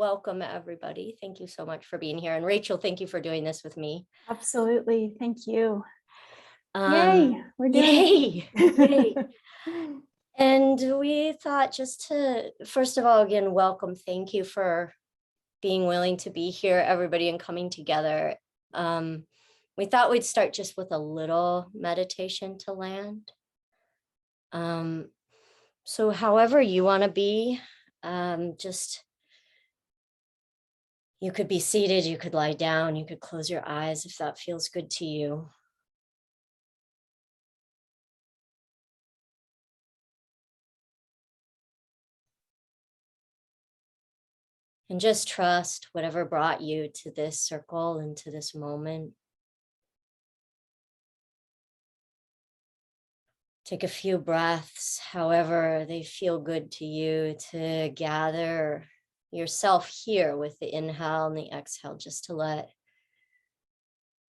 welcome everybody. Thank you so much for being here. And Rachel, thank you for doing this with me. Absolutely. Thank you. Um, Yay, we're doing Yay, yay. it. And we thought just to, first of all, again, welcome. Thank you for being willing to be here, everybody, and coming together. We thought we'd start just with a little meditation to land. So however you want to be, just you could be seated, you could lie down, you could close your eyes if that feels good to you. And just trust whatever brought you to this circle and to this moment. Take a few breaths, however they feel good to you, to gather yourself here with the inhale and the exhale, just to let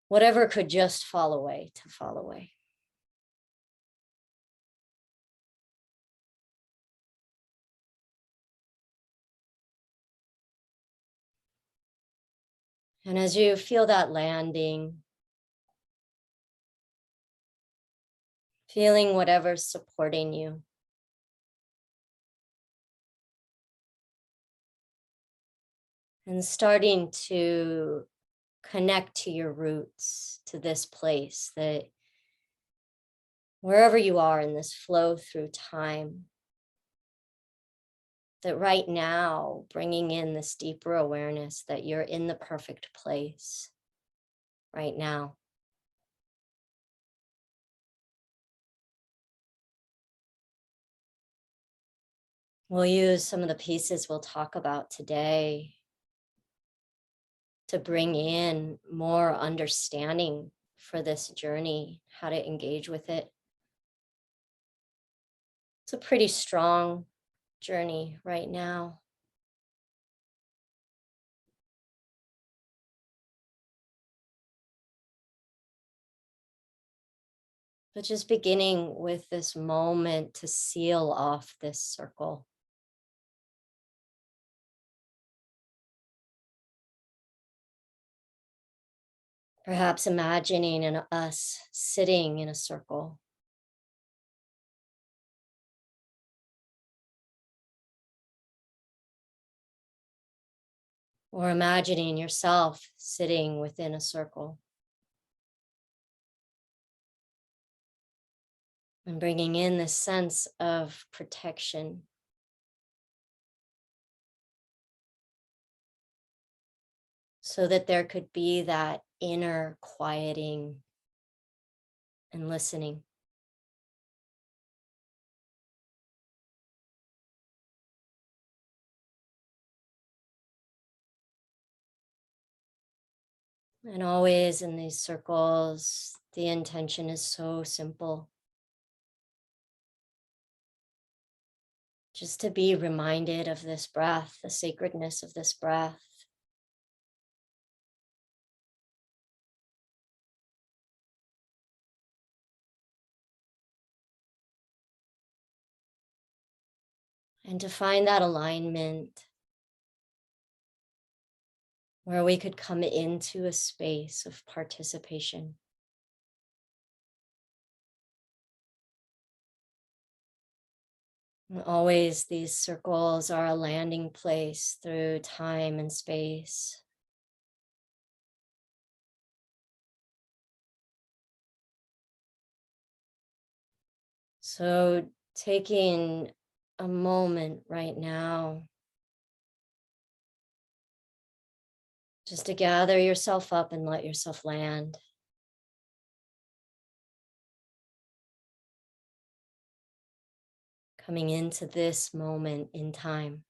whatever could just fall away to fall away. And as you feel that landing, feeling whatever's supporting you, and starting to connect to your roots, to this place that wherever you are in this flow through time, that right now, bringing in this deeper awareness that you're in the perfect place right now. We'll use some of the pieces we'll talk about today to bring in more understanding for this journey, how to engage with it. It's a pretty strong journey right now. But just beginning with this moment to seal off this circle. Perhaps imagining us sitting in a circle. Or imagining yourself sitting within a circle. And bringing in this sense of protection. So that there could be that inner quieting and listening. And always in these circles, the intention is so simple. Just to be reminded of this breath, the sacredness of this breath. And to find that alignment where we could come into a space of participation. And always these circles are a landing place through time and space. So taking a moment right now just to gather yourself up and let yourself land. Coming into this moment in time.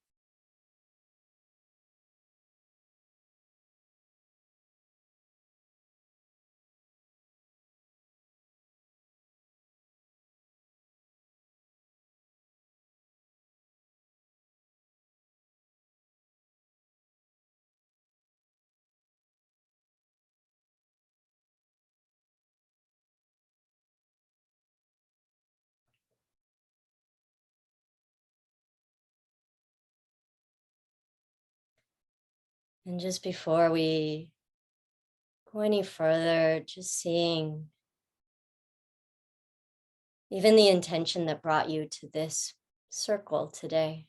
And just before we go any further, just seeing even the intention that brought you to this circle today.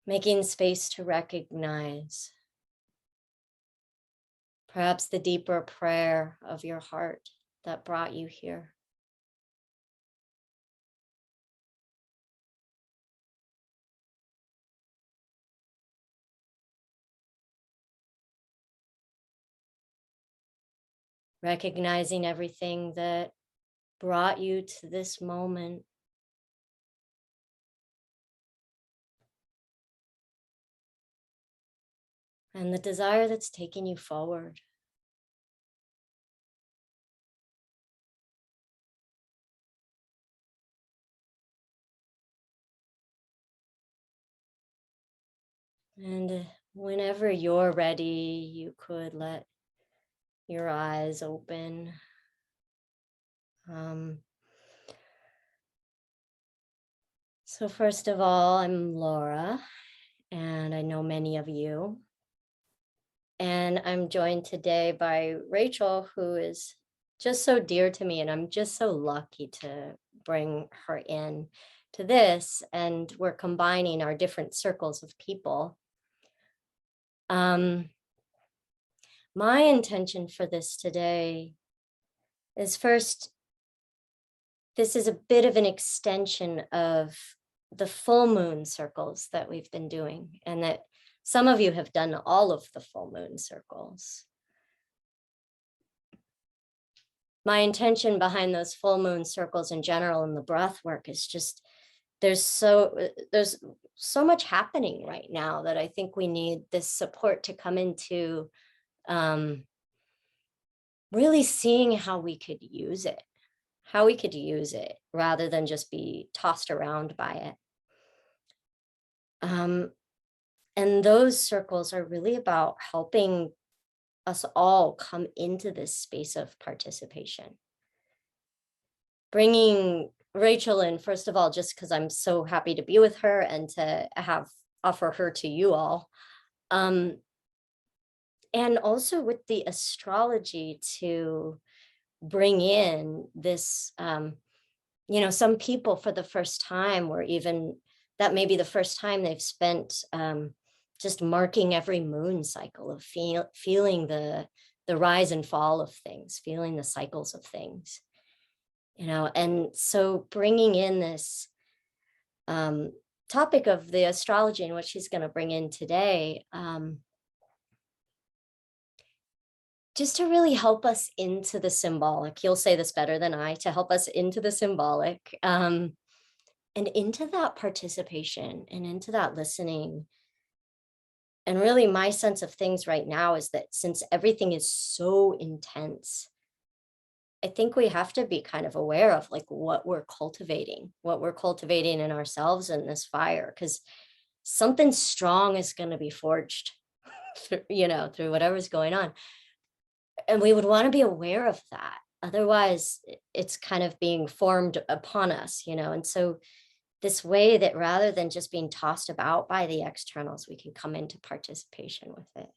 Making space to recognize perhaps the deeper prayer of your heart that brought you here. Recognizing everything that brought you to this moment. And the desire that's taking you forward. And whenever you're ready, you could let your eyes open. Um, so first of all, I'm Laura, and I know many of you. And I'm joined today by Rachel, who is just so dear to me, and I'm just so lucky to bring her in to this. And we're combining our different circles of people. My intention for this today is first, this is a bit of an extension of the full moon circles that we've been doing, and that some of you have done all of the full moon circles. My intention behind those full moon circles in general and the breath work is just there's so much happening right now that I think we need this support to come into really seeing how we could use it, rather than just be tossed around by it. And those circles are really about helping us all come into this space of participation. Bringing Rachel in, first of all, just because I'm so happy to be with her and to offer her to you all. And also with the astrology to bring in this, some people for the first time, or even that may be the first time they've spent just marking every moon cycle of feeling the rise and fall of things, feeling the cycles of things, and so bringing in this topic of the astrology and what she's going to bring in today, just to really help us into the symbolic. You'll say this better than I, to help us into the symbolic, and into that participation and into that listening. And really my sense of things right now is that since everything is so intense, I think we have to be kind of aware of like what we're cultivating in ourselves in this fire, because something strong is going to be forged through whatever's going on. And we would want to be aware of that. Otherwise, it's kind of being formed upon us, and so this way that rather than just being tossed about by the externals, we can come into participation with it.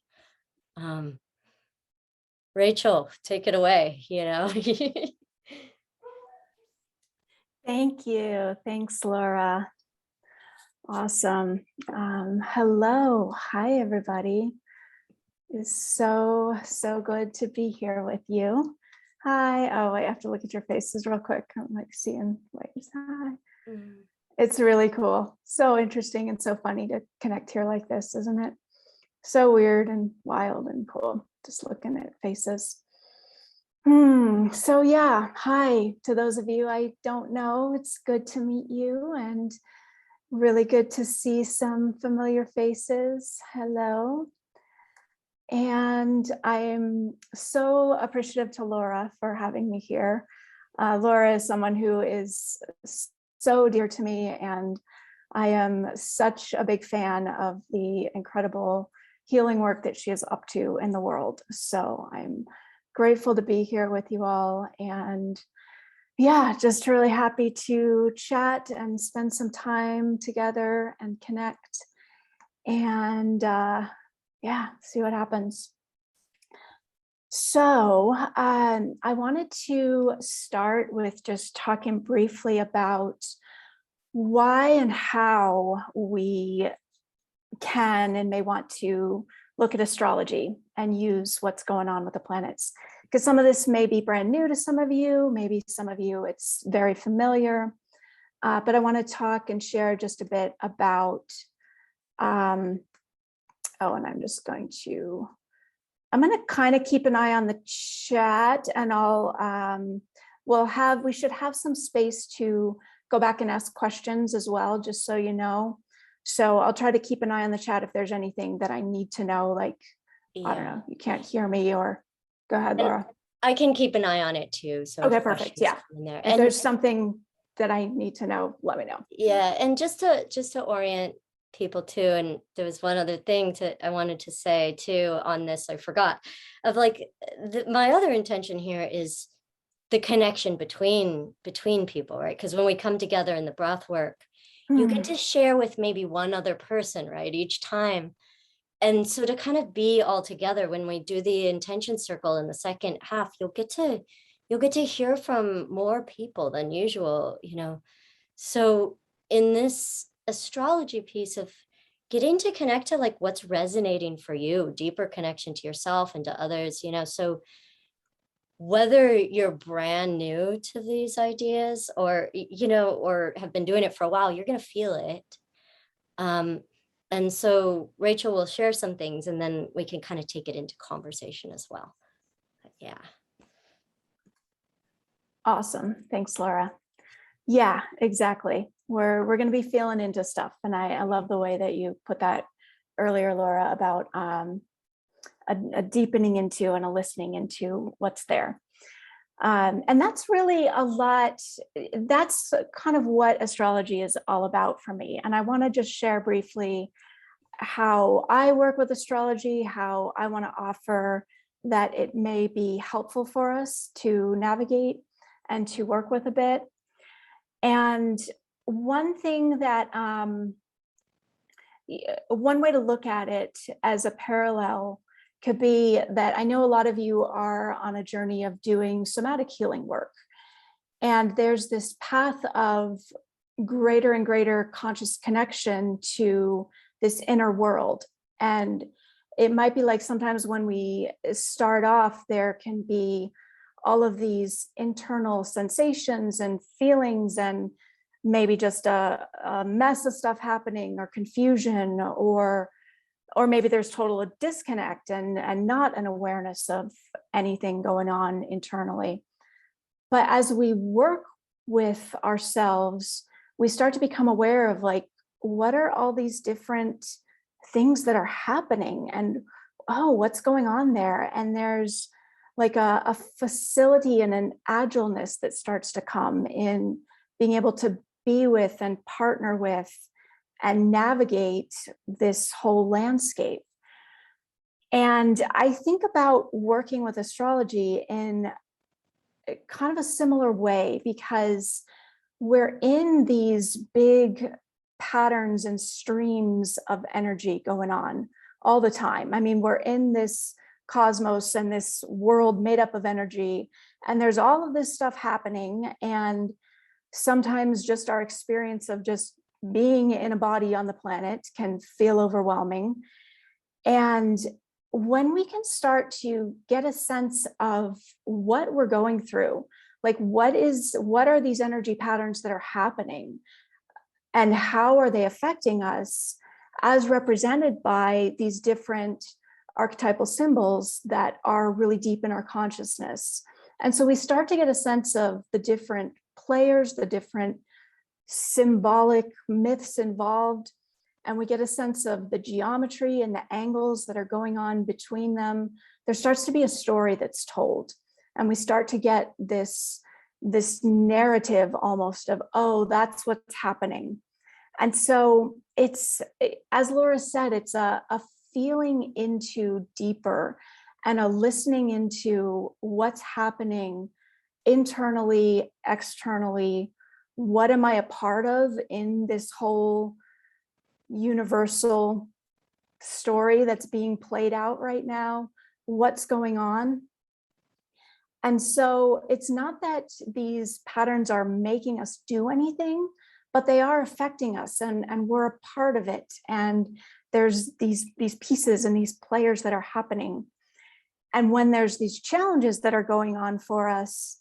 Rachel, take it away, Thank you. Thanks, Laura. Awesome. Hello. Hi, everybody. It's so good to be here with you. Hi. Oh, I have to look at your faces real quick. I'm like seeing waves. Hi. It's really cool. So interesting and so funny to connect here like this, isn't it? So weird and wild and cool, just looking at faces. So yeah, hi to those of you I don't know. It's good to meet you and really good to see some familiar faces. Hello. And I'm so appreciative to Laura for having me here. Laura is someone who is so dear to me, and I am such a big fan of the incredible healing work that she is up to in the world. So I'm grateful to be here with you all. And yeah, just really happy to chat and spend some time together and connect and yeah, see what happens. So I wanted to start with just talking briefly about why and how we can and may want to look at astrology and use what's going on with the planets. Because some of this may be brand new to some of you, maybe some of you it's very familiar. But I want to talk and share just a bit about, and I'm going to kind of keep an eye on the chat, and we should have some space to go back and ask questions as well, just so you know. So I'll try to keep an eye on the chat if there's anything that I need to know, like, I don't know, you can't hear me, or go ahead, Laura. I can keep an eye on it too. So okay, perfect. Yeah. There. If there's something that I need to know, let me know. Yeah. And just to orient people too. And there was one other thing I wanted to say too on this, I forgot, of like my other intention here is the connection between people, right? Because when we come together in the breath work, you get to share with maybe one other person, right, each time. And so to kind of be all together when we do the intention circle in the second half, you'll get to hear from more people than usual, So in this astrology piece of getting to connect to like what's resonating for you, deeper connection to yourself and to others, so whether you're brand new to these ideas or or have been doing it for a while, you're going to feel it. And so Rachel will share some things and then we can kind of take it into conversation as well. But yeah. Awesome. Thanks, Laura. Yeah, exactly. We're going to be feeling into stuff. And I love the way that you put that earlier, Laura, about a deepening into and a listening into what's there. And that's really a lot. That's kind of what astrology is all about for me. And I want to just share briefly how I work with astrology, how I want to offer that it may be helpful for us to navigate and to work with a bit. And one thing that, one way to look at it as a parallel could be that I know a lot of you are on a journey of doing somatic healing work. And there's this path of greater and greater conscious connection to this inner world. And it might be like sometimes when we start off, there can be all of these internal sensations and feelings and maybe just a mess of stuff happening or confusion, or maybe there's total disconnect and not an awareness of anything going on internally. But as we work with ourselves, we start to become aware of like, what are all these different things that are happening, and what's going on there? And there's like a facility and an agileness that starts to come in being able to be with and partner with and navigate this whole landscape. And I think about working with astrology in kind of a similar way, because we're in these big patterns and streams of energy going on all the time. I mean, we're in this cosmos and this world made up of energy, and there's all of this stuff happening. And sometimes just our experience of just being in a body on the planet can feel overwhelming. And when we can start to get a sense of what we're going through, like what are these energy patterns that are happening and how are they affecting us, as represented by these different archetypal symbols that are really deep in our consciousness. And so we start to get a sense of the different players, the different symbolic myths involved, and we get a sense of the geometry and the angles that are going on between them. There starts to be a story that's told, and we start to get this narrative almost of, that's what's happening. And so it's, as Laura said, it's a feeling into deeper and a listening into what's happening internally, externally, what am I a part of in this whole universal story that's being played out right now? What's going on? And so it's not that these patterns are making us do anything, but they are affecting us, and we're a part of it. And there's these pieces and these players that are happening. And when there's these challenges that are going on for us,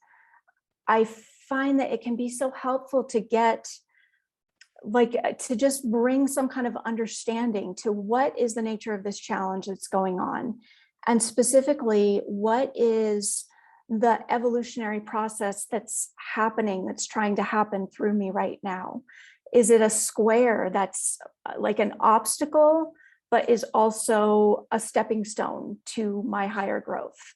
I find that it can be so helpful to get, like, to just bring some kind of understanding to what is the nature of this challenge that's going on. And specifically, what is the evolutionary process that's happening, that's trying to happen through me right now? Is it a square that's like an obstacle, but is also a stepping stone to my higher growth?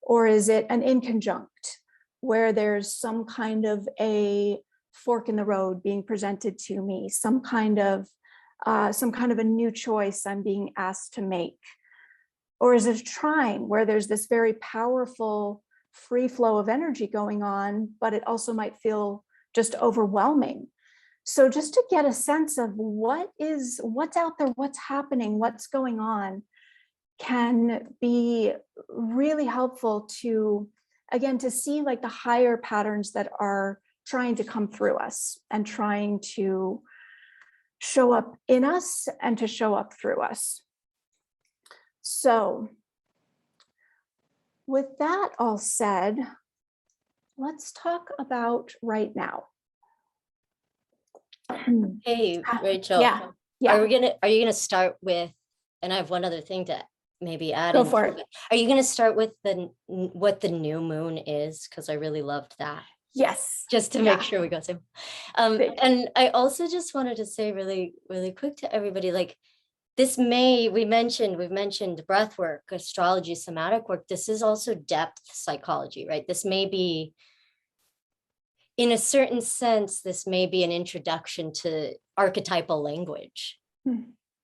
Or is it an inconjunct where there's some kind of a fork in the road being presented to me, some kind of a new choice I'm being asked to make? Or is it a trine where there's this very powerful free flow of energy going on, but it also might feel just overwhelming? So just to get a sense of what's out there, what's happening, what's going on, can be really helpful to, again, to see like the higher patterns that are trying to come through us and trying to show up in us and to show up through us. So with that all said, let's talk about right now. Hey, Rachel. Yeah. Are you gonna start with, and I have one other thing to maybe add. Go for it. Are you gonna start with what the new moon is? Because I really loved that. Yes. Just to make sure we go through. And I also just wanted to say really, really quick to everybody, like, we've mentioned breath work, astrology, somatic work. This is also depth psychology, right? This may be, in a certain sense, this may be an introduction to archetypal language.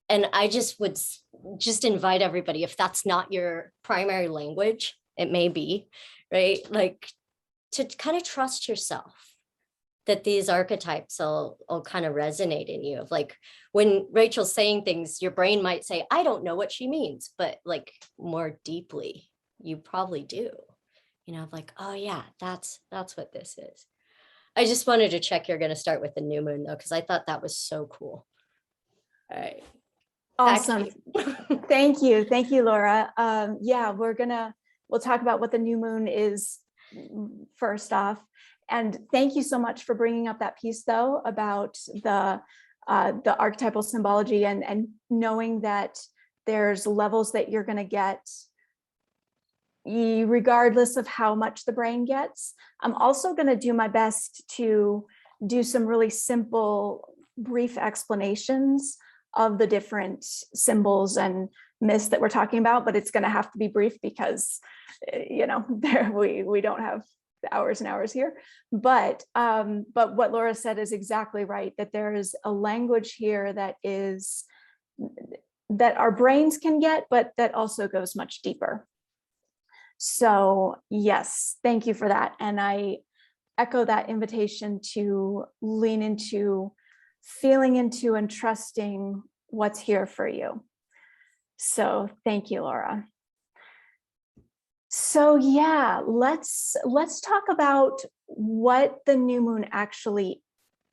And I just would just invite everybody, if that's not your primary language, it may be, right? Like, to kind of trust yourself that these archetypes will kind of resonate in you. Of like, when Rachel's saying things, your brain might say, I don't know what she means, but like more deeply, you probably do, like, oh yeah, that's what this is. I just wanted to check you're going to start with the new moon though, because I thought that was so cool. All right. Awesome. Thank you, Laura. Yeah, we'll talk about what the new moon is first off. And thank you so much for bringing up that piece though about the archetypal symbology and knowing that there's levels that you're going to get regardless of how much the brain gets. I'm also going to do my best to do some really simple, brief explanations of the different symbols and myths that we're talking about, but it's going to have to be brief because, we don't have hours and hours here. But what Laura said is exactly right, that there is a language here that our brains can get, but that also goes much deeper. So yes, thank you for that. And I echo that invitation to lean into, feeling into, and trusting what's here for you. So thank you, Laura. So yeah, let's talk about what the new moon actually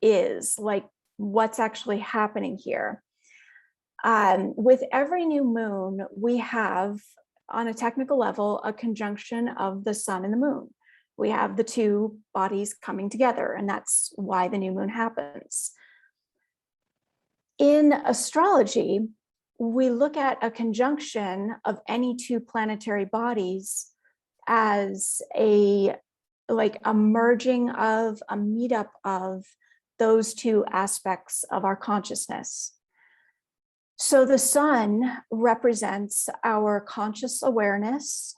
is, like what's actually happening here. With every new moon, we have, on a technical level, a conjunction of the sun and the moon. We have the two bodies coming together, and that's why the new moon happens. In astrology, we look at a conjunction of any two planetary bodies as a merging of, a meetup of those two aspects of our consciousness. So the sun represents our conscious awareness.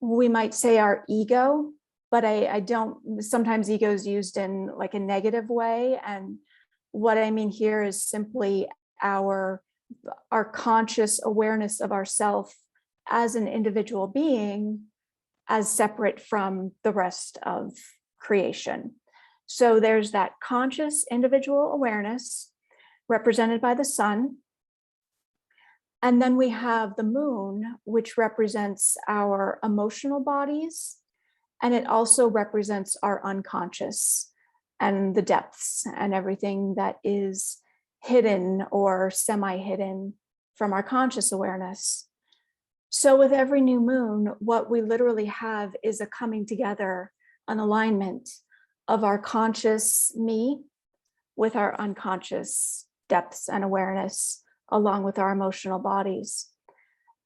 We might say our ego, but I don't, sometimes ego is used in like a negative way. And what I mean here is simply our conscious awareness of ourself as an individual being as separate from the rest of creation. So there's that conscious individual awareness represented by the sun. And then we have the moon, which represents our emotional bodies. And it also represents our unconscious and the depths and everything that is hidden or semi-hidden from our conscious awareness. So with every new moon, what we literally have is a coming together, an alignment of our conscious me with our unconscious depths and awareness, along with our emotional bodies.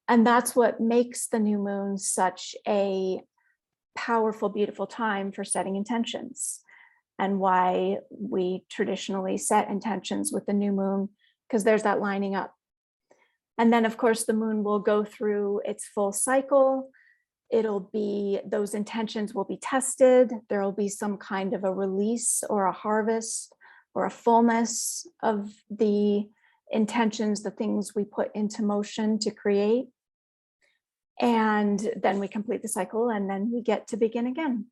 And that's what makes the new moon such a powerful, beautiful time for setting intentions, and why we traditionally set intentions with the new moon, because there's that lining up. And then, of course, the moon will go through its full cycle. Those intentions will be tested. There will be some kind of a release or a harvest or a fullness of the intentions, the things we put into motion to create. And then we complete the cycle, and then we get to begin again.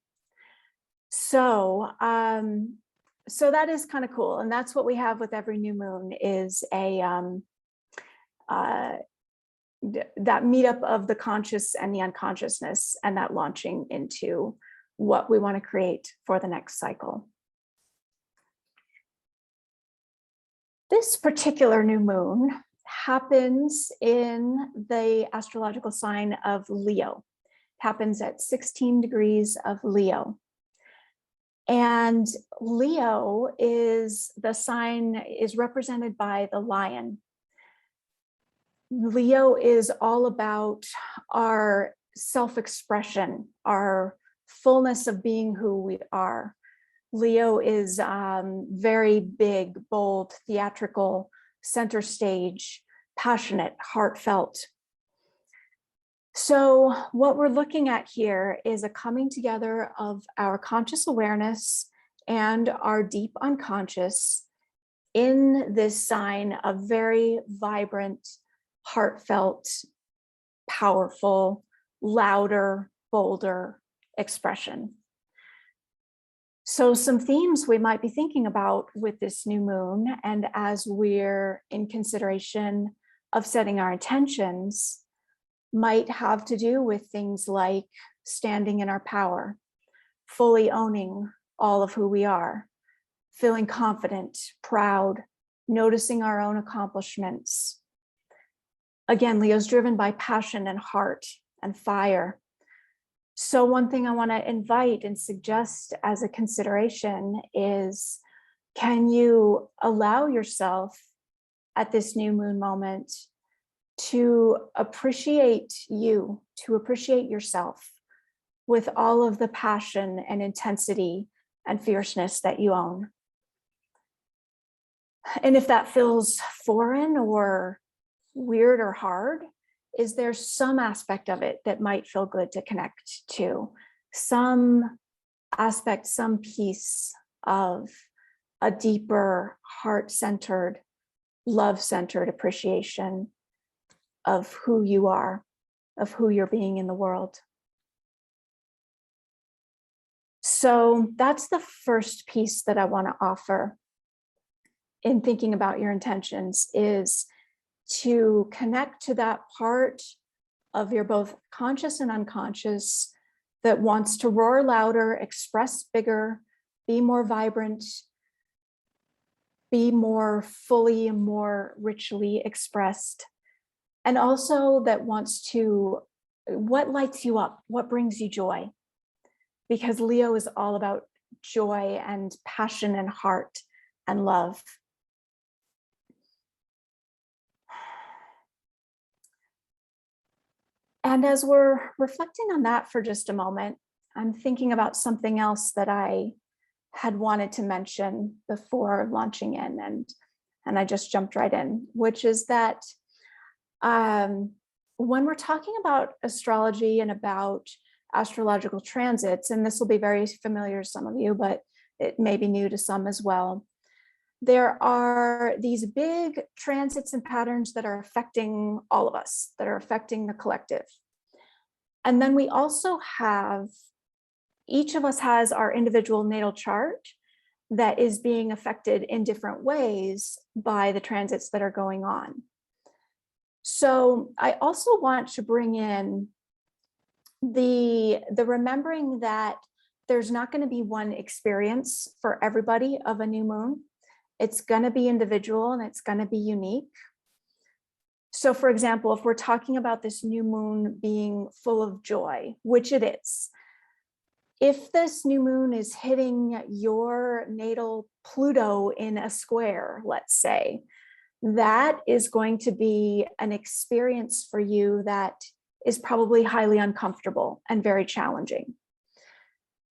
So that is kind of cool. And that's what we have with every new moon, is that meetup of the conscious and the unconsciousness, and that launching into what we want to create for the next cycle. This particular new moon happens in the astrological sign of Leo. It happens at 16 degrees of Leo. And Leo is represented by the lion. Leo is all about our self-expression, our fullness of being who we are. Leo is very big, bold, theatrical, center stage, passionate, heartfelt. So what we're looking at here is a coming together of our conscious awareness and our deep unconscious in this sign of very vibrant, heartfelt, powerful, louder, bolder expression. So some themes we might be thinking about with this new moon, and as we're in consideration of setting our intentions, might have to do with things like standing in our power, fully owning all of who we are, feeling confident, proud, noticing our own accomplishments. Again, Leo's driven by passion and heart and fire. So one thing I want to invite and suggest as a consideration is, can you allow yourself at this new moon moment to appreciate you, to appreciate yourself with all of the passion and intensity and fierceness that you own? And if that feels foreign or weird or hard, is there some aspect of it that might feel good to connect to? Some aspect, some piece of a deeper, heart-centered, love-centered appreciation of who you are, of who you're being in the world. So that's the first piece that I want to offer in thinking about your intentions, is to connect to that part of your both conscious and unconscious that wants to roar louder, express bigger, be more vibrant, be more fully and more richly expressed. And also that wants to, what lights you up? What brings you joy? Because Leo is all about joy and passion and heart and love. And as we're reflecting on that for just a moment, I'm thinking about something else that I had wanted to mention before launching in, and I just jumped right in, which is that when we're talking about astrology and about astrological transits, and this will be very familiar to some of you, but it may be new to some as well, there are these big transits and patterns that are affecting all of us, that are affecting the collective. And then we also have, each of us has our individual natal chart that is being affected in different ways by the transits that are going on. So I also want to bring in the remembering that there's not going to be one experience for everybody of a new moon. It's going to be individual and it's going to be unique. So for example, if we're talking about this new moon being full of joy, which it is, if this new moon is hitting your natal Pluto in a square, let's say, that is going to be an experience for you that is probably highly uncomfortable and very challenging.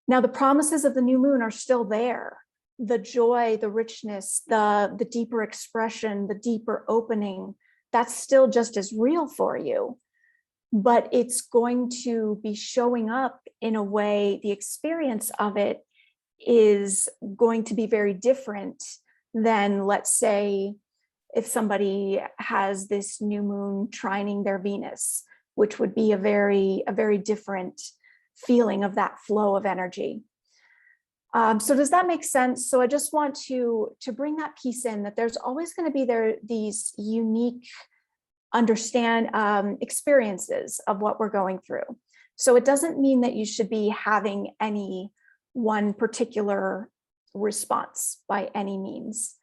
Now, the promises of the new moon are still there. The joy, the richness, the deeper expression, the deeper opening, that's still just as real for you. But it's going to be showing up in a way, the experience of it is going to be very different than, let's say, if somebody has this new moon trining their Venus, which would be a very different feeling of that flow of energy. So does that make sense? So I just want to bring that piece in, that there's always going to be these unique experiences of what we're going through. So it doesn't mean that you should be having any one particular response by any means.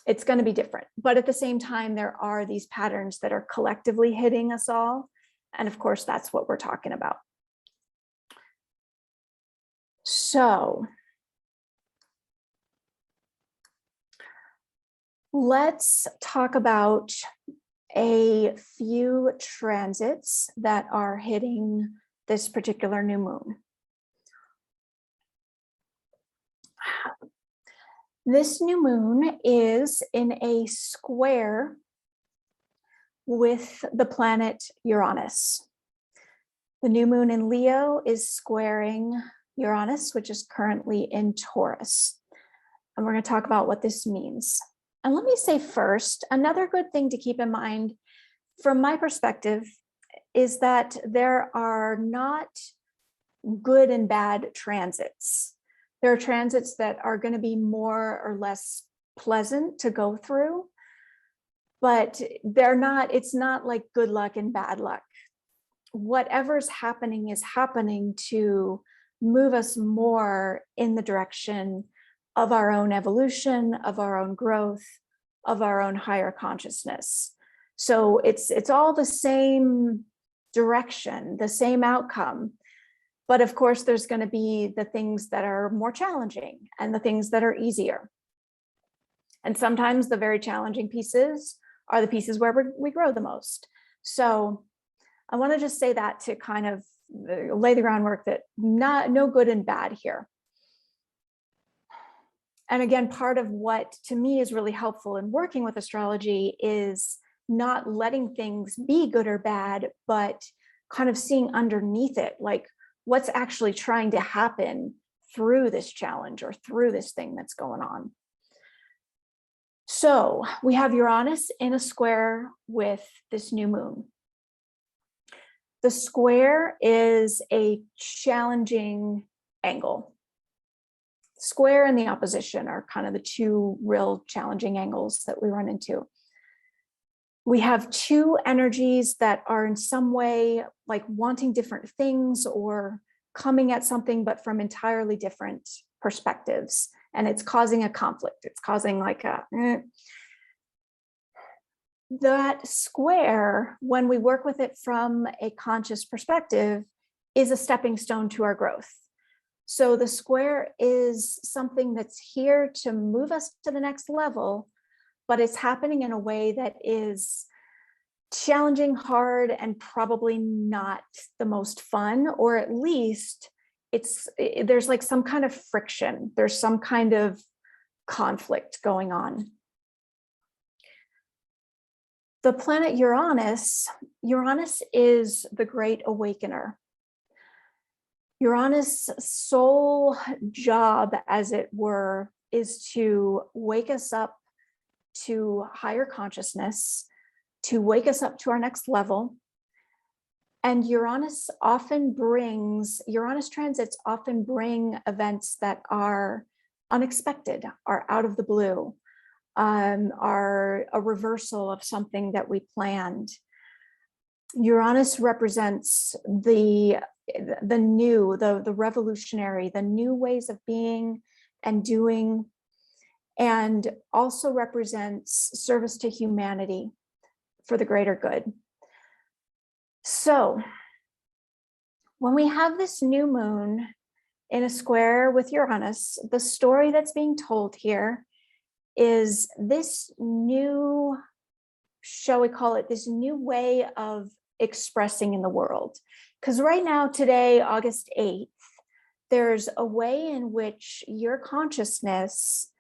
It's going to be different, but at the same time, there are these patterns that are collectively hitting us all. And of course, that's what we're talking about. So let's talk about a few transits that are hitting this particular new moon. This new moon is in a square with the planet Uranus. The new moon in Leo is squaring Uranus, which is currently in Taurus. And we're going to talk about what this means. And let me say first, another good thing to keep in mind from my perspective is that there are not good and bad transits. There are transits that are going to be more or less pleasant to go through, but it's not like good luck and bad luck. Whatever's happening is happening to move us more in the direction of our own evolution, of our own growth, of our own higher consciousness. So it's all the same direction, the same outcome. But of course, there's going to be the things that are more challenging and the things that are easier. And sometimes the very challenging pieces are the pieces where we grow the most. So I want to just say that to kind of lay the groundwork that no good and bad here. And again, part of what to me is really helpful in working with astrology is not letting things be good or bad, but kind of seeing underneath it, like what's actually trying to happen through this challenge or through this thing that's going on. So we have Uranus in a square with this new moon. The square is a challenging angle. Square and the opposition are kind of the two real challenging angles that we run into. We have two energies that are in some way like wanting different things or coming at something, but from entirely different perspectives. And it's causing a conflict. It's causing like that square, when we work with it from a conscious perspective, is a stepping stone to our growth. So the square is something that's here to move us to the next level, but it's happening in a way that is challenging, hard, and probably not the most fun, or at least there's like some kind of friction. There's some kind of conflict going on. The planet Uranus is the great awakener. Uranus' sole job, as it were, is to wake us up to higher consciousness, to wake us up to our next level, And Uranus transits often bring events that are unexpected, are out of the blue, are a reversal of something that we planned. Uranus represents the new, the revolutionary, the new ways of being and doing, and also represents service to humanity for the greater good. So when we have this new moon in a square with Uranus, the story that's being told here is this new, shall we call it, this new way of expressing in the world. Because right now, today, August 8th, there's a way in which your consciousness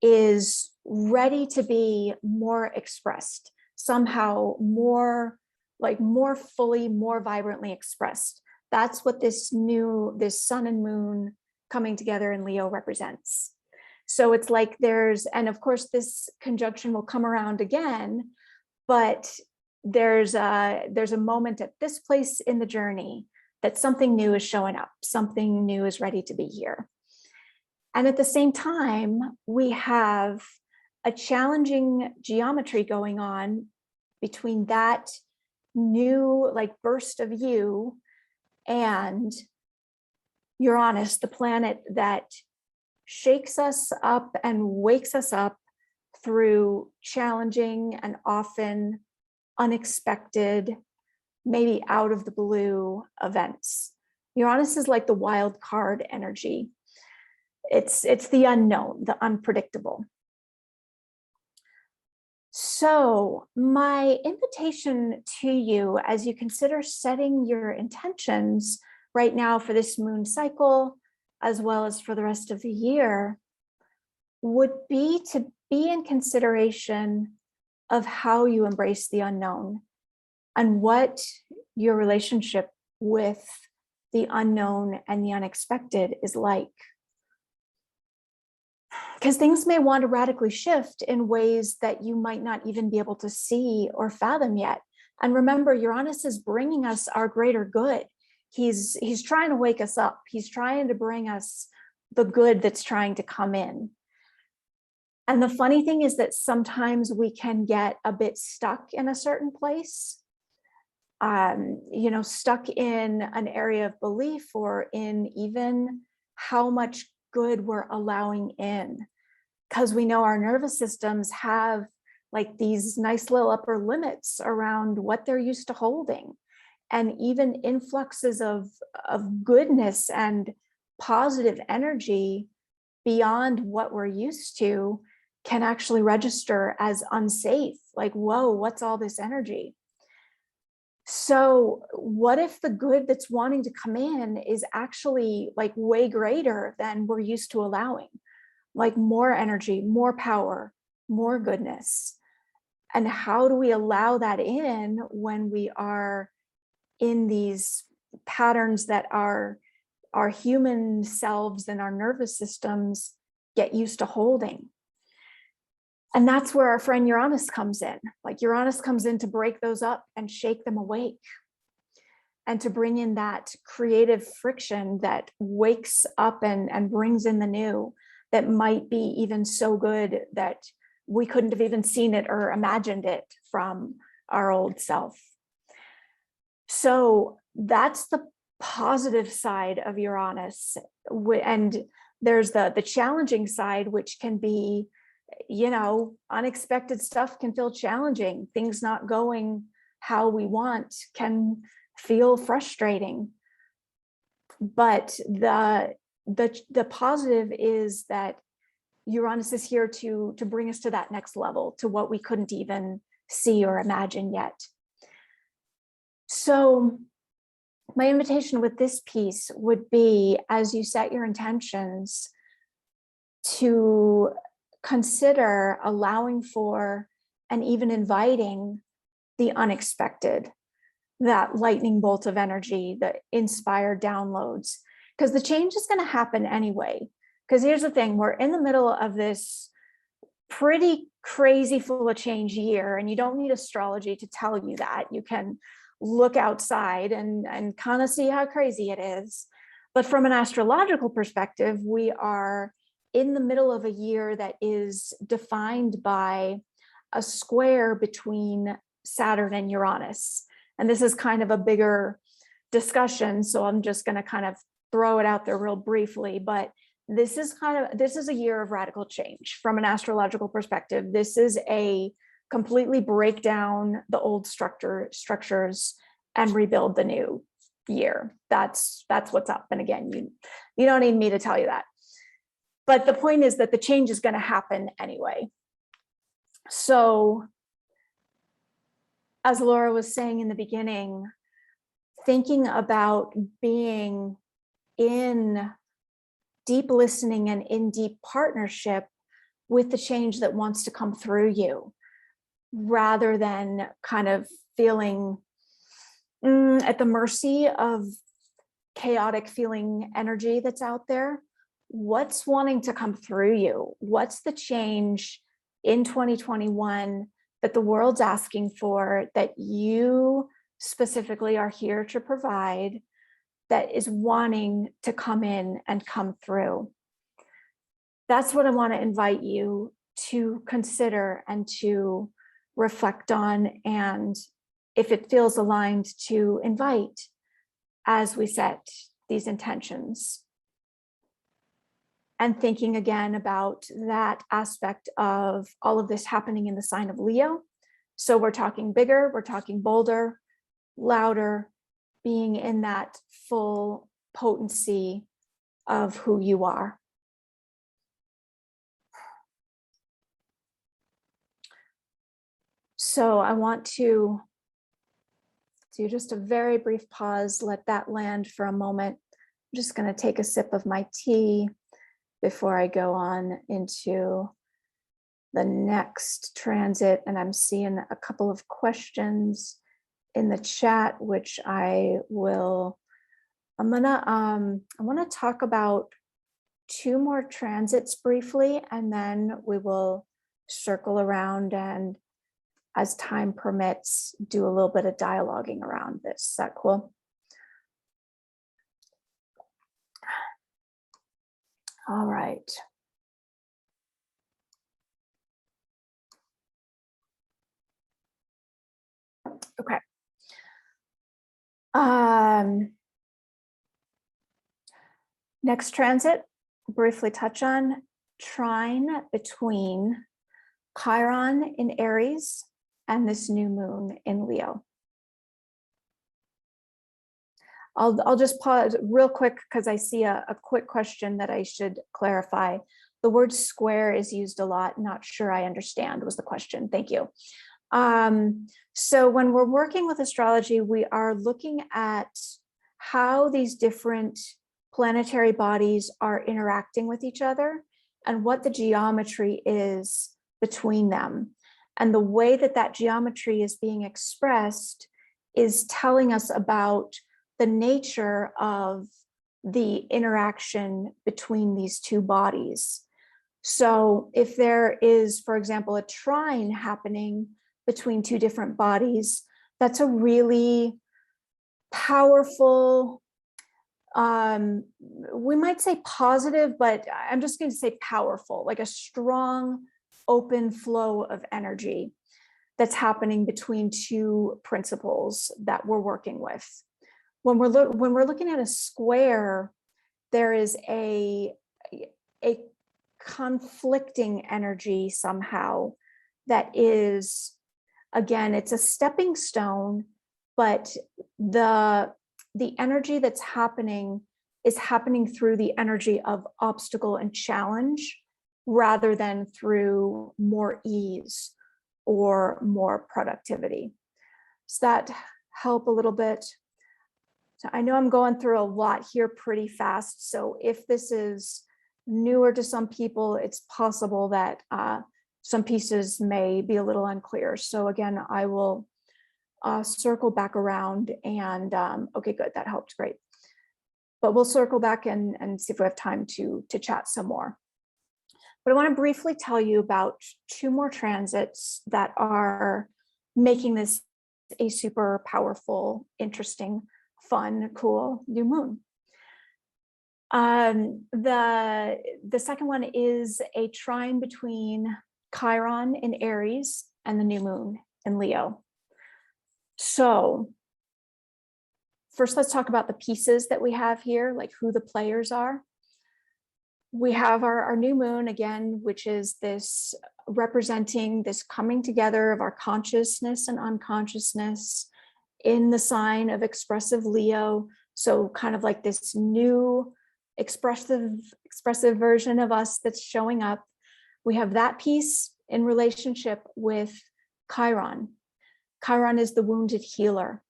is ready to be more expressed, somehow more fully, more vibrantly expressed. That's what this sun and moon coming together in Leo represents. So it's like and of course this conjunction will come around again, but there's a moment at this place in the journey that something new is showing up, something new is ready to be here. And at the same time, we have a challenging geometry going on between that new burst of you and Uranus, the planet that shakes us up and wakes us up through challenging and often unexpected, maybe out of the blue events. Uranus is like the wild card energy. It's the unknown, the unpredictable. So my invitation to you, as you consider setting your intentions right now for this moon cycle, as well as for the rest of the year, would be to be in consideration of how you embrace the unknown and what your relationship with the unknown and the unexpected is like. Because things may want to radically shift in ways that you might not even be able to see or fathom yet. And remember, Uranus is bringing us our greater good. He's trying to wake us up. He's trying to bring us the good that's trying to come in. And the funny thing is that sometimes we can get a bit stuck in a certain place, stuck in an area of belief or in even how much good we're allowing in, because we know our nervous systems have these nice little upper limits around what they're used to holding, and even influxes of goodness and positive energy beyond what we're used to can actually register as unsafe. Whoa, what's all this energy? So what if the good that's wanting to come in is actually way greater than we're used to allowing? More energy, more power, more goodness. And how do we allow that in when we are in these patterns that our human selves and our nervous systems get used to holding? And that's where our friend Uranus comes in. Uranus comes in to break those up and shake them awake, and to bring in that creative friction that wakes up and brings in the new, that might be even so good that we couldn't have even seen it or imagined it from our old self. So that's the positive side of Uranus. And there's the challenging side, which can be, unexpected stuff can feel challenging. Things not going how we want can feel frustrating. But the positive is that Uranus is here to bring us to that next level, to what we couldn't even see or imagine yet. So my invitation with this piece would be, as you set your intentions, to consider allowing for and even inviting the unexpected, that lightning bolt of energy, the inspired downloads, because the change is going to happen anyway. Because here's the thing, we're in the middle of this pretty crazy full of change year, and you don't need astrology to tell you that. You can look outside and kind of see how crazy it is. But from an astrological perspective, we are in the middle of a year that is defined by a square between Saturn and Uranus. And this is kind of a bigger discussion, so I'm just going to kind of throw it out there real briefly, but this is a year of radical change from an astrological perspective. This is a completely break down the old structures and rebuild the new year. That's what's up. And again, you don't need me to tell you that. But the point is that the change is going to happen anyway. So as Laura was saying in the beginning, thinking about being in deep listening and in deep partnership with the change that wants to come through you, rather than kind of feeling at the mercy of chaotic feeling energy that's out there. What's wanting to come through you? What's the change in 2021 that the world's asking for, that you specifically are here to provide, that is wanting to come in and come through? That's what I want to invite you to consider and to reflect on, and if it feels aligned, to invite as we set these intentions. And thinking again about that aspect of all of this happening in the sign of Leo. So we're talking bigger, we're talking bolder, louder, being in that full potency of who you are. So I want to do just a very brief pause, let that land for a moment. I'm just going to take a sip of my tea before I go on into the next transit. And I'm seeing a couple of questions in the chat, which I want to talk about 2 more transits briefly, and then we will circle around and, as time permits, do a little bit of dialoguing around this. Is that cool? All right. Okay. Next transit, briefly touch on trine between Chiron in Aries and this new moon in Leo. I'll just pause real quick because I see a quick question that I should clarify. The word square is used a lot. Not sure I understand was the question. Thank you. So when we're working with astrology, we are looking at how these different planetary bodies are interacting with each other and what the geometry is between them. And the way that that geometry is being expressed is telling us about the nature of the interaction between these two bodies. So if there is, for example, a trine happening between 2 different bodies, that's a really powerful, we might say positive, but I'm just going to say powerful, like a strong, open flow of energy that's happening between 2 principles that we're working with. When we're looking at a square, there is a conflicting energy somehow that is, again, it's a stepping stone, but the energy that's happening is happening through the energy of obstacle and challenge rather than through more ease or more productivity. Does that help a little bit? So I know I'm going through a lot here pretty fast. So if this is newer to some people, it's possible that some pieces may be a little unclear. So again, I will circle back around and okay, good, that helped, great. But we'll circle back and see if we have time to chat some more. But I want to briefly tell you about 2 more transits that are making this a super powerful, interesting, fun, cool new moon. The second one is a trine between Chiron in Aries and the new moon in Leo. So first, let's talk about the pieces that we have here, like who the players are. We have our new moon again, which is this representing this coming together of our consciousness and unconsciousness in the sign of expressive Leo. So kind of like this new expressive version of us that's showing up. We have that piece in relationship with Chiron. Chiron is the wounded healer.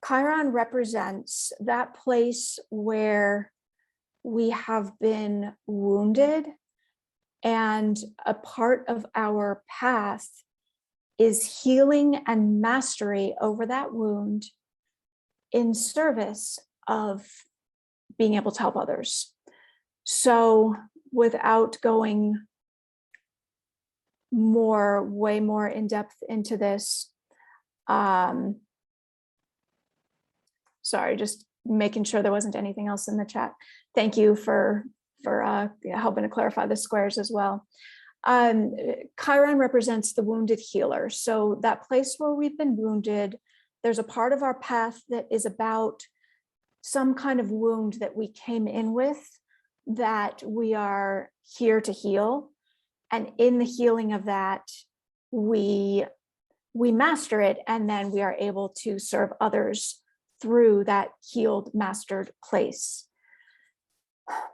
Chiron represents that place where we have been wounded, and a part of our path is healing and mastery over that wound in service of being able to help others. So without going way more in depth into this, sorry, just making sure there wasn't anything else in the chat. Thank you for helping to clarify the squares as well. Chiron represents the wounded healer. So that place where we've been wounded, there's a part of our path that is about some kind of wound that we came in with that we are here to heal. And in the healing of that, we master it, and then we are able to serve others through that healed, mastered place.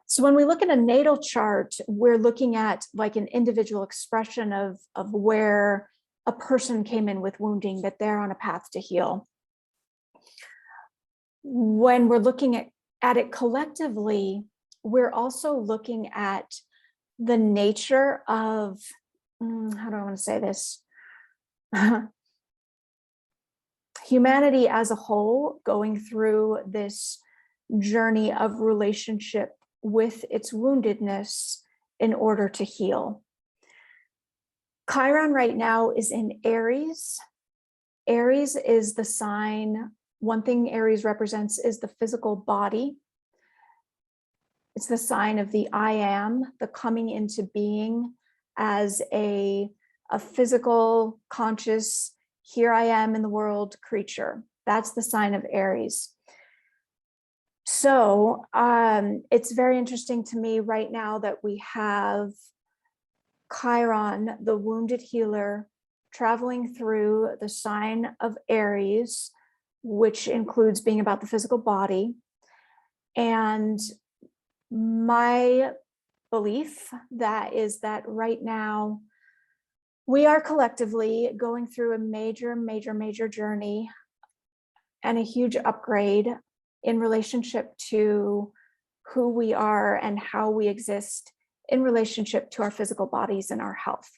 So when we look at a natal chart, we're looking at like an individual expression of where a person came in with wounding that they're on a path to heal. When we're looking at it collectively, we're also looking at the nature of, how do I want to say this? Humanity as a whole going through this journey of relationship with its woundedness in order to heal. Chiron right now is in Aries. Aries is the sign, one thing Aries represents is the physical body. It's the sign of the I am, the coming into being as a physical, conscious, here I am in the world creature. That's the sign of Aries. So it's very interesting to me right now that we have Chiron, the wounded healer, traveling through the sign of Aries, which includes being about the physical body. And my belief that is that right now we are collectively going through a major journey and a huge upgrade in relationship to who we are and how we exist in relationship to our physical bodies and our health.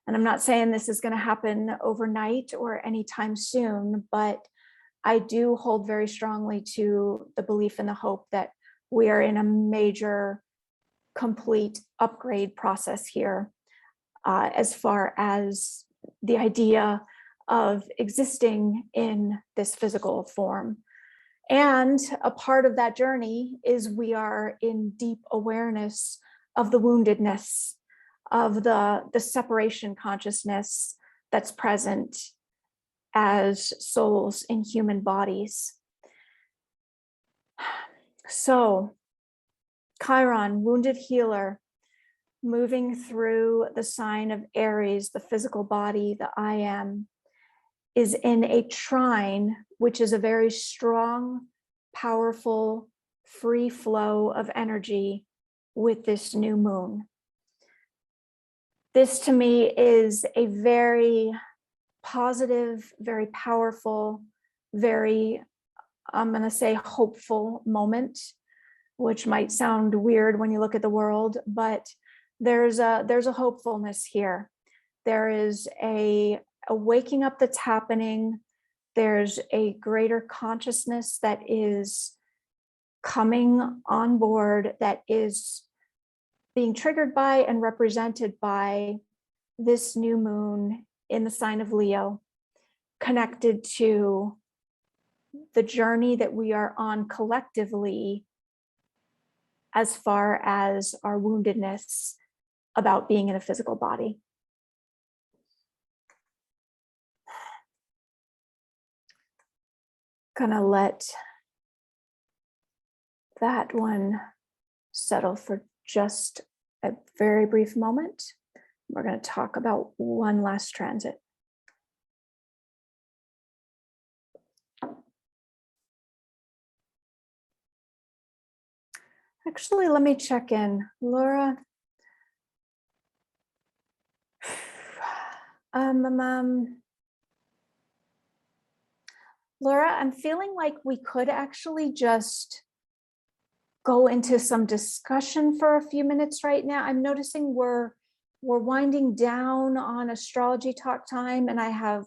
And I'm not saying this is going to happen overnight or anytime soon, but I do hold very strongly to the belief and the hope that we are in a major, complete upgrade process here, as far as the idea of existing in this physical form. And a part of that journey is we are in deep awareness of the woundedness, of the separation consciousness that's present as souls in human bodies. So Chiron, wounded healer, moving through the sign of Aries, the physical body, the I am, is in a trine, which is a very strong, powerful, free flow of energy with this new moon. This to me is a very positive, very powerful, very, I'm going to say hopeful moment, which might sound weird when you look at the world, but there's a hopefulness here. There is a waking up that's happening. There's a greater consciousness that is coming on board, that is being triggered by and represented by this new moon in the sign of Leo, connected to the journey that we are on collectively as far as our woundedness about being in a physical body. Gonna let that one settle for just a very brief moment. We're going to talk about one last transit. Actually, let me check in. Laura. Laura, I'm feeling like we could actually just go into some discussion for a few minutes right now. I'm noticing we're winding down on astrology talk time, and I have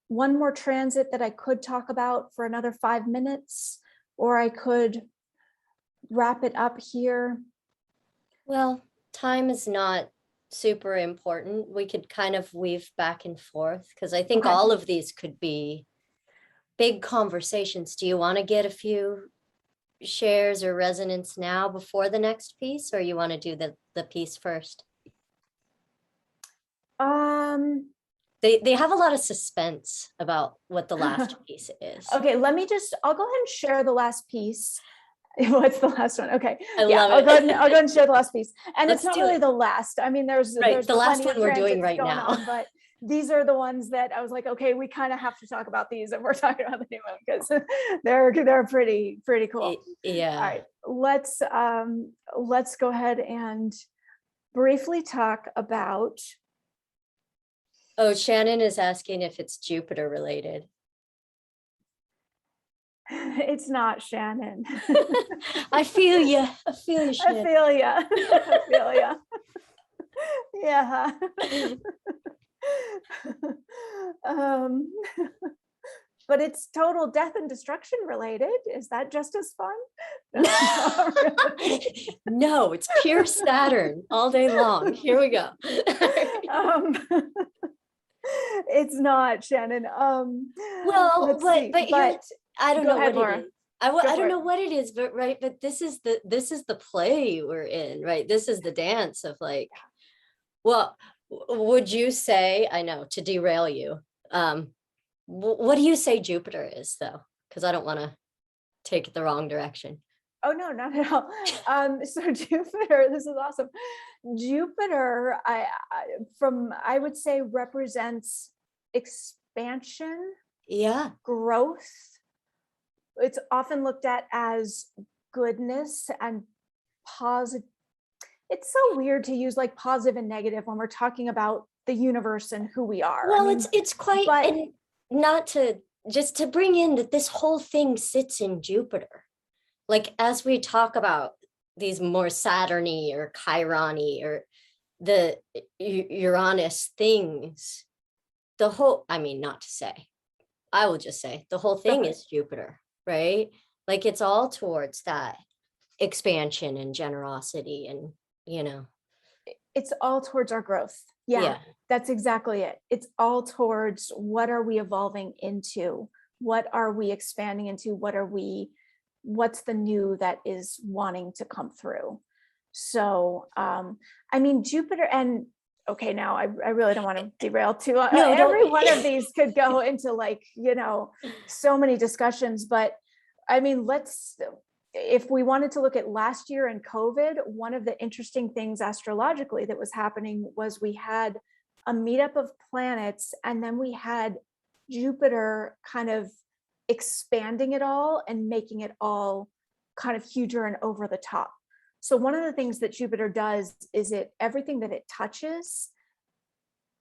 one more transit that I could talk about for another 5 minutes, or I could wrap it up here. Well, time is not super important. We could kind of weave back and forth because I think Okay. all of these could be big conversations. Do you want to get a few shares or resonance now before the next piece, or you want to do the piece first? They have a lot of suspense about what the last piece is. Okay, I'll go ahead and share the last piece. What's the last one? Okay. I love it. I'll go ahead and share the last piece. And Let's it's not do really it. the last. I mean, there's The last plenty one of we're doing transits right going now. on, but these are the ones that I was like, okay, we kind of have to talk about these, and we're talking about the new one because they're pretty cool. Yeah. All right, let's go ahead and briefly talk about. Oh, Shannon is asking if it's Jupiter related. It's not, Shannon. I feel you. I feel you, Shannon. I feel ya. I feel ya. Yeah. But it's total death and destruction related. Is that just as fun? No, it's pure Saturn all day long. Here we go. It's not, Shannon. Well, but I don't know what Laura. it is. I don't know what it is, but right. But this is the play we're in, right? This is the dance of like, well, would you say, I know, to derail you, what do you say Jupiter is though? Because I don't want to take it the wrong direction. Oh, no, not at all. So Jupiter, this is awesome. Jupiter, I would say represents expansion, growth. It's often looked at as goodness and positive. It's so weird to use like positive and negative when we're talking about the universe and who we are. Well, I mean, it's quite, and not to just to bring in that this whole thing sits in Jupiter. Like, as we talk about these more Saturn-y or Chiron-y or the Uranus things, the whole, I mean, not to say, I will just say the whole thing is Jupiter, right? Like, it's all towards that expansion and generosity and, it's all towards our growth. Yeah, that's exactly it. It's all towards what are we evolving into? What are we expanding into? What's the new that is wanting to come through? So, I mean, Jupiter and, okay, now I really don't want to derail too long. No, every one of these could go into like, so many discussions, but I mean, if we wanted to look at last year and COVID, one of the interesting things astrologically that was happening was we had a meetup of planets, and then we had Jupiter kind of expanding it all and making it all kind of huger and over the top. So one of the things that Jupiter does is everything that it touches,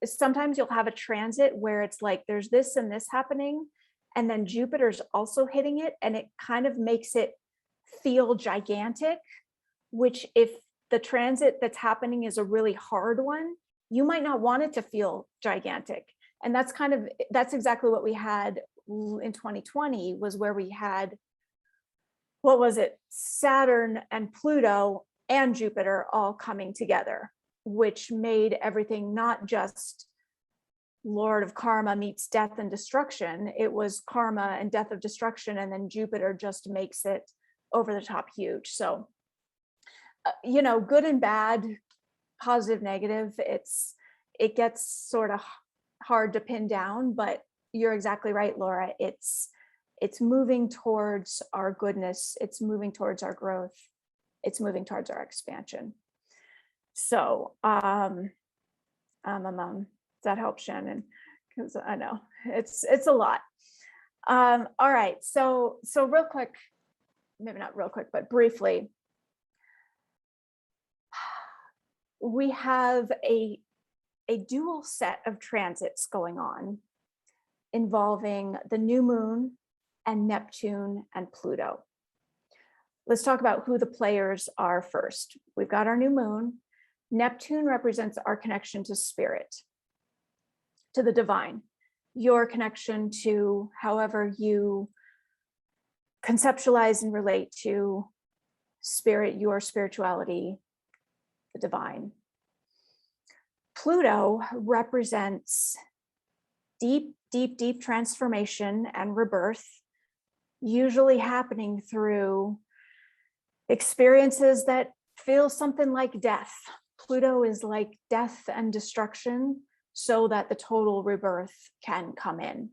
sometimes you'll have a transit where it's like there's this and this happening, and then Jupiter's also hitting it, and it kind of makes it feel gigantic, which if the transit that's happening is a really hard one, you might not want it to feel gigantic. And that's exactly what we had in 2020, was where we had, what was it, Saturn and Pluto and Jupiter all coming together. which made everything not just Lord of Karma meets death and destruction. It was karma and death of destruction, and then Jupiter just makes it over the top huge. So, good and bad, positive, negative, it gets sort of hard to pin down, but you're exactly right, Laura. It's moving towards our goodness. It's moving towards our growth. It's moving towards our expansion. So, that helps, Shannon, because I know it's a lot. All right, so real quick, maybe not real quick, but briefly, we have a dual set of transits going on involving the new moon and Neptune and Pluto. Let's talk about who the players are first. We've got our new moon. Neptune represents our connection to spirit, to the divine, your connection to however you conceptualize and relate to spirit, your spirituality, the divine. Pluto represents deep, deep, deep transformation and rebirth, usually happening through experiences that feel something like death. Pluto is like death and destruction, so that the total rebirth can come in.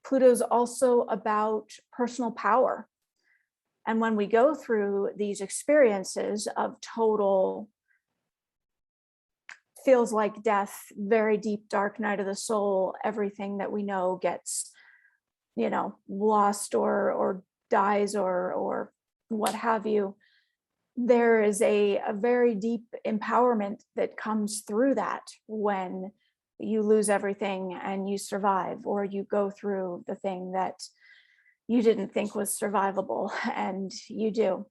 Pluto's also about personal power. And when we go through these experiences of total, feels like death, very deep, dark night of the soul, everything that we know gets, lost or dies or what have you, there is a very deep empowerment that comes through that when you lose everything and you survive, or you go through the thing that you didn't think was survivable and you do.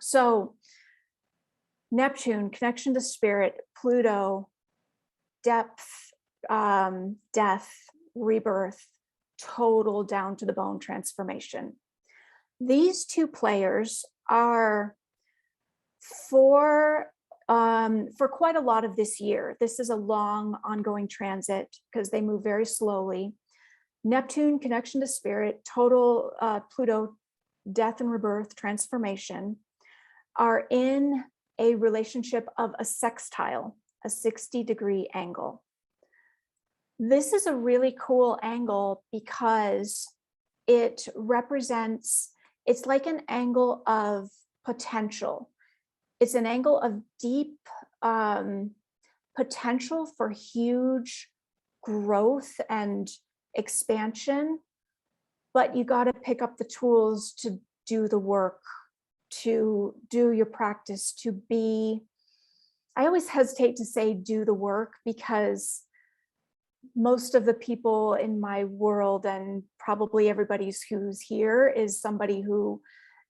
So Neptune, connection to spirit, Pluto, depth, death, rebirth, total down to the bone transformation. These two players are for quite a lot of this year. This is a long ongoing transit because they move very slowly. Neptune, connection to spirit, total Pluto, death and rebirth, transformation, are in a relationship of a sextile, a 60-degree angle. This is a really cool angle because it represents, it's like an angle of potential. It's an angle of deep potential for huge growth and expansion, but you got to pick up the tools to do the work, to do your practice, to be, I always hesitate to say do the work because most of the people in my world, and probably everybody who's here, is somebody who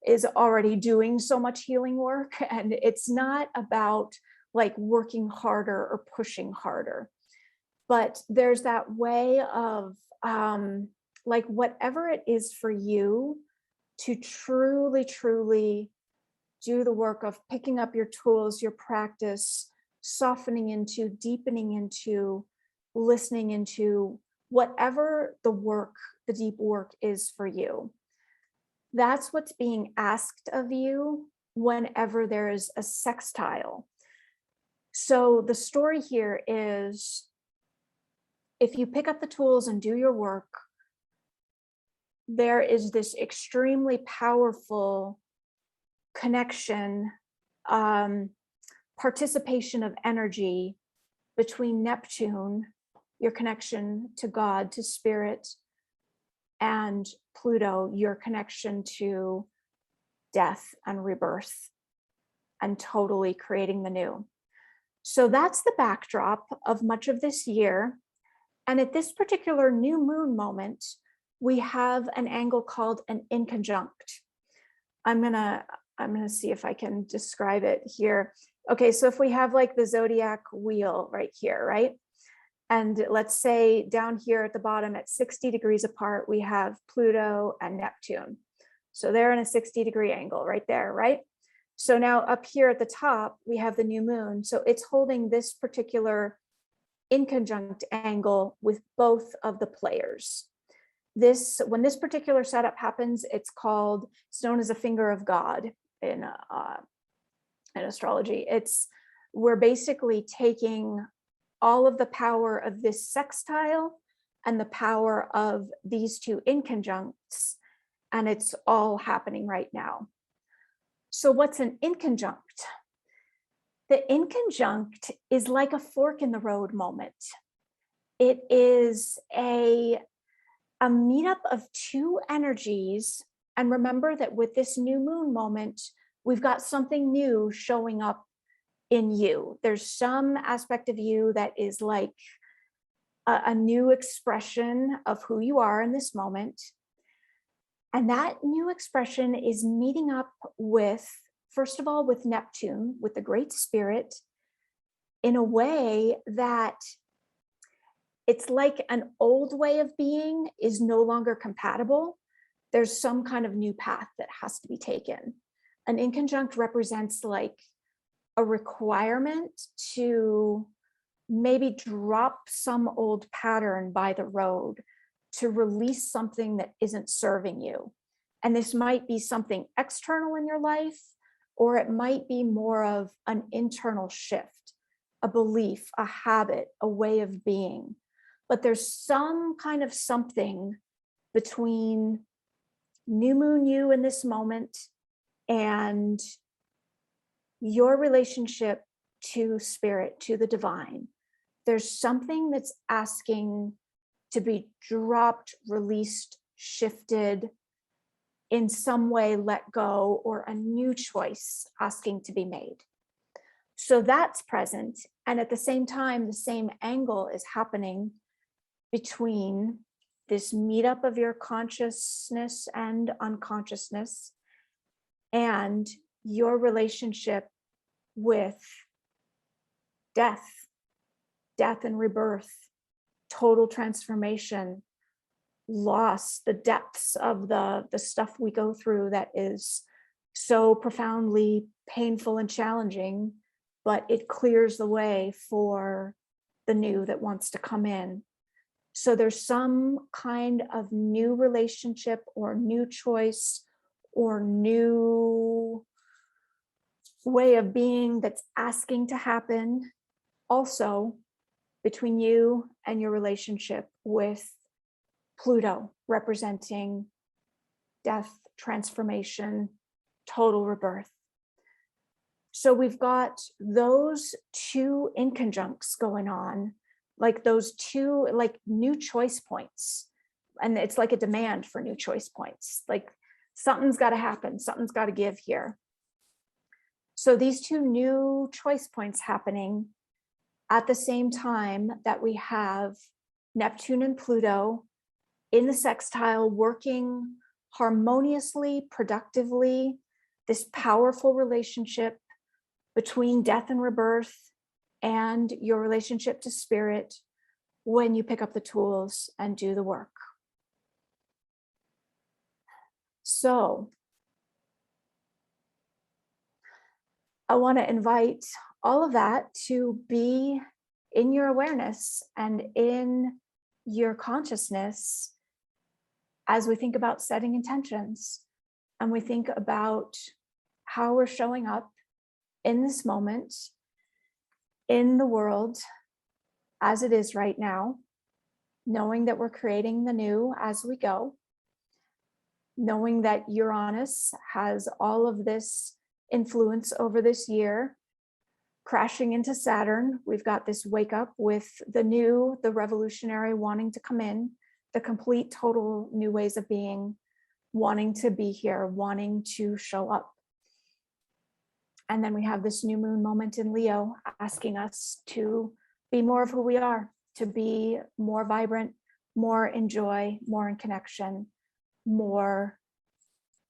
is already doing so much healing work. And it's not about like working harder or pushing harder, but there's that way of like whatever it is for you to truly, truly do the work of picking up your tools, your practice, softening into, deepening into, listening into whatever the work, the deep work is for you. That's what's being asked of you whenever there's a sextile. So the story here is, if you pick up the tools and do your work, there is this extremely powerful connection, participation of energy between Neptune, your connection to God, to spirit, and Pluto, your connection to death and rebirth, and totally creating the new. So that's the backdrop of much of this year. And at this particular new moon moment, we have an angle called an inconjunct. I'm gonna see if I can describe it here. Okay, so if we have like the zodiac wheel right here, right? And let's say down here at the bottom at 60 degrees apart, we have Pluto and Neptune. So they're in a 60-degree angle right there, right? So now up here at the top, we have the new moon. So it's holding this particular inconjunct angle with both of the players. When this particular setup happens, it's known as a finger of God in astrology. We're basically taking all of the power of this sextile and the power of these two inconjuncts, and it's all happening right now. So what's an inconjunct? The inconjunct is like a fork in the road moment. It is a meetup of two energies. And remember that with this new moon moment, we've got something new showing up in you. There's some aspect of you that is like a new expression of who you are in this moment. And that new expression is meeting up with, first of all, with Neptune, with the Great Spirit, in a way that it's like an old way of being is no longer compatible. There's some kind of new path that has to be taken. An inconjunct represents like a requirement to maybe drop some old pattern by the road, to release something that isn't serving you. And this might be something external in your life, or it might be more of an internal shift, a belief, a habit, a way of being. But there's some kind of something between new moon you in this moment and your relationship to spirit, to the divine. There's something that's asking to be dropped, released, shifted, in some way let go, or a new choice asking to be made. So that's present. And at the same time, the same angle is happening between this meetup of your consciousness and unconsciousness and your relationship with death and rebirth, total transformation, loss, the depths of the stuff we go through that is so profoundly painful and challenging, but it clears the way for the new that wants to come in. So there's some kind of new relationship or new choice or new way of being that's asking to happen also between you and your relationship with Pluto, representing death, transformation, total rebirth. So we've got those two inconjuncts going on, like those two like new choice points. And it's like a demand for new choice points. Like something's got to happen, something's got to give here. So these two new choice points happening at the same time that we have Neptune and Pluto in the sextile working harmoniously, productively, this powerful relationship between death and rebirth and your relationship to spirit when you pick up the tools and do the work. So I want to invite all of that to be in your awareness and in your consciousness as we think about setting intentions and we think about how we're showing up in this moment, in the world as it is right now, knowing that we're creating the new as we go, knowing that Uranus has all of this influence over this year, crashing into Saturn. We've got this wake up with the new, the revolutionary wanting to come in, the complete, total new ways of being, wanting to be here, wanting to show up. And then we have this new moon moment in Leo asking us to be more of who we are, to be more vibrant, more in joy, more in connection, more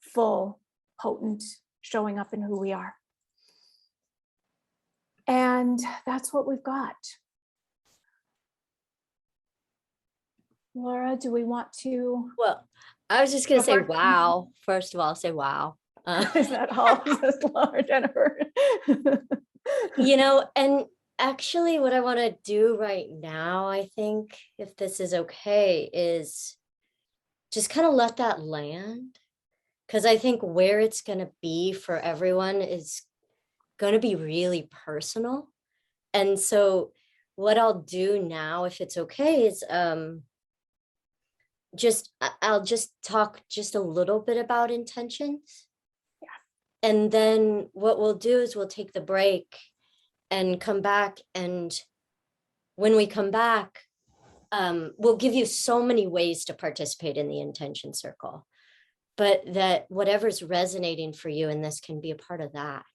full, potent, showing up in who we are. And that's what we've got. Laura, do we want to? Well, I was just going Go to say, for it. wow. First of all, say wow. Is that all, says Laura Jennifer? And actually what I want to do right now, I think, if this is okay, is just kind of let that land. Because I think where it's going to be for everyone is going to be really personal. And so what I'll do now, if it's okay, is I'll just talk just a little bit about intentions. Yeah. And then what we'll do is we'll take the break and come back. And when we come back, we'll give you so many ways to participate in the intention circle, but that whatever's resonating for you in this can be a part of that.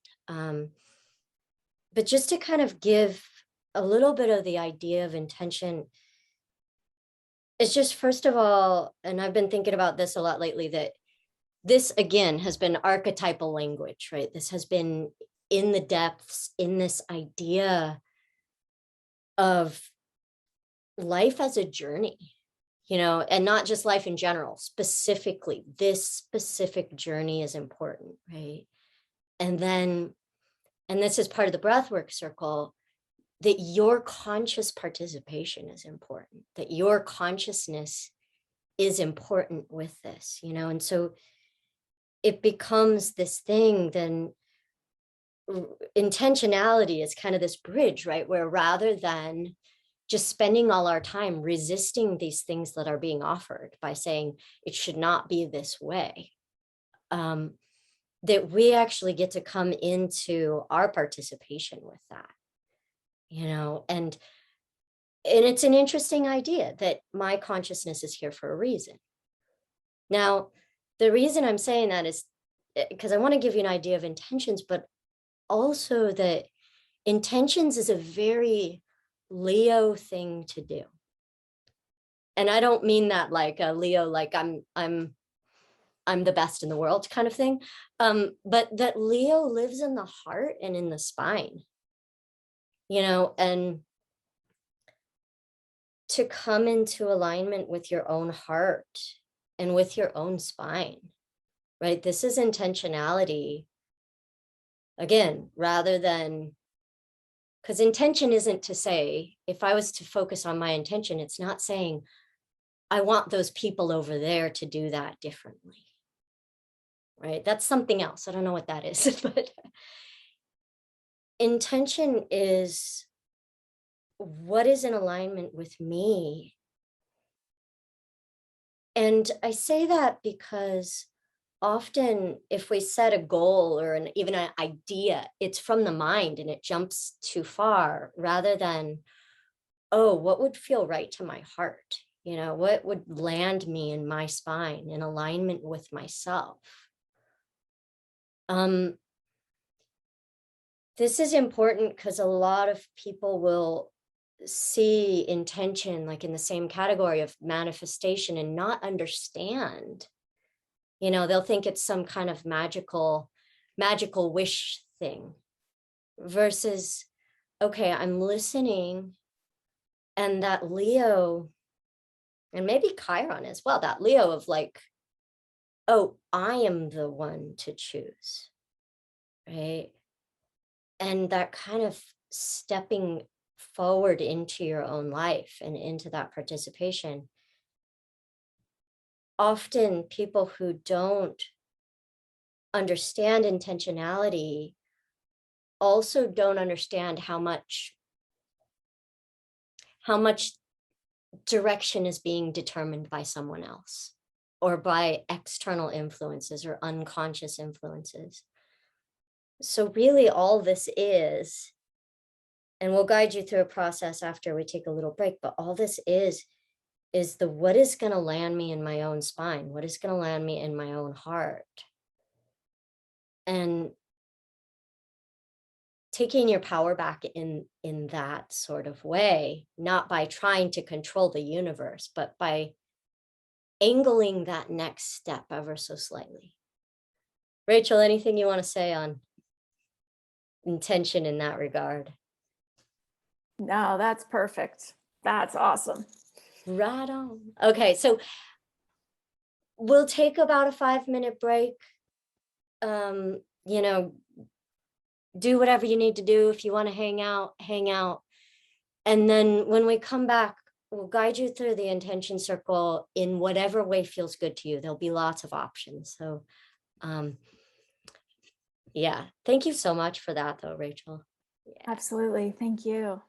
But just to kind of give a little bit of the idea of intention, it's just, first of all, and I've been thinking about this a lot lately, that this again has been archetypal language, right? This has been in the depths, in this idea of life as a journey, and not just life in general. Specifically, this specific journey is important, right? And this is part of the breathwork circle, that your conscious participation is important, that your consciousness is important with this, and so it becomes this thing. Then intentionality is kind of this bridge, right? Where rather than just spending all our time resisting these things that are being offered by saying it should not be this way, that we actually get to come into our participation with that, and it's an interesting idea that my consciousness is here for a reason. Now, the reason I'm saying that is because I want to give you an idea of intentions, but also that intentions is a very Leo thing to do. And I don't mean that like a Leo, like I'm the best in the world kind of thing. But that Leo lives in the heart and in the spine, and to come into alignment with your own heart and with your own spine, right? This is intentionality. Again, rather than, because intention isn't to say, if I was to focus on my intention, it's not saying, I want those people over there to do that differently, right? That's something else. I don't know what that is, but intention is what is in alignment with me. And I say that because often if we set a goal or even an idea, it's from the mind and it jumps too far, rather than, oh, what would feel right to my heart? What would land me in my spine in alignment with myself? This is important because a lot of people will see intention like in the same category of manifestation and not understand. They'll think it's some kind of magical wish thing, versus, okay, I'm listening, and that Leo, and maybe Chiron as well, that Leo of like, oh, I am the one to choose, right? And that kind of stepping forward into your own life and into that participation. Often people who don't understand intentionality also don't understand how much direction is being determined by someone else or by external influences or unconscious influences. So really all this is, and we'll guide you through a process after we take a little break, but all this is the what is going to land me in my own spine, what is going to land me in my own heart. And taking your power back in that sort of way, not by trying to control the universe, but by angling that next step ever so slightly. Rachel, anything you want to say on intention in that regard? No, that's perfect. That's awesome. Right on. Okay, so we'll take about a 5-minute break. you know, do whatever you need to do. If you want to hang out, hang out. And then when we come back, we'll guide you through the intention circle in whatever way feels good to you. There'll be lots of options. So, yeah, thank you so much for that, though, Rachel. Yeah. Absolutely. Thank you.